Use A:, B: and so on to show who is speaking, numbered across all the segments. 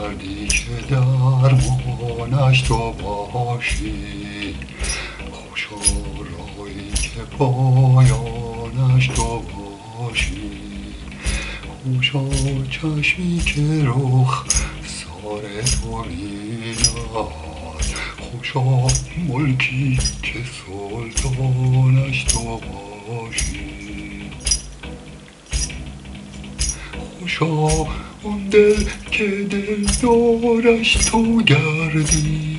A: دردی که درمانش تو باشی، خوشا رایی که پایانش تو باشی، خوشا چشمی که رخ سار تو بیند، خوشا ملکی که سلطانش تو باشی، خوشا اون دل که دلدارش تو گردی،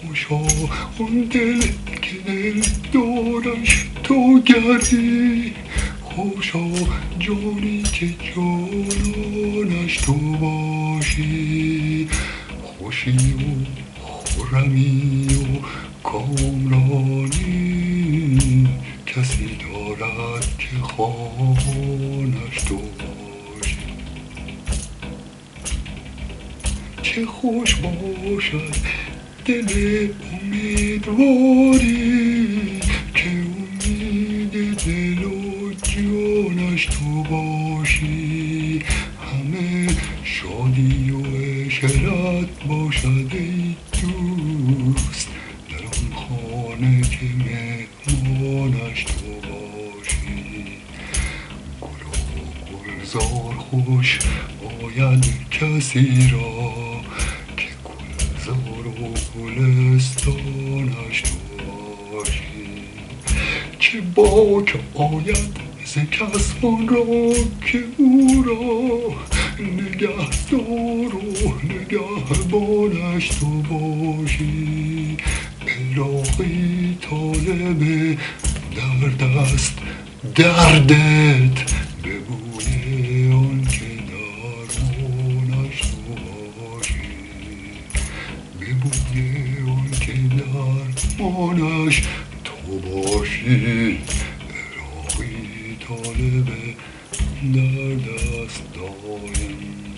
A: خوشا اون دل که دلدارش تو گردی، خوشا جانی که جانانش تو باشی، خوشی و خرمی و کامرانی کسی دارد که خواهانش تو باشی. چه خوش باشد دل امیدواری که امید دل و جانش تو باشی، همه شادی و عشرت باشد ای دوست در آن خانه که مهمانش تو باشی. گل و گلزار خوش باید کسی را که گلزار و گلستانش تو باشی، چه باک آید ز کسان را که او را نگهدار و نگهبانش تو باشی. الهی طالب درد است دردت به بوی آن که درمانش تو باشی، به بوی آن که درمانش تو باشی. الهی طالب درد است دایم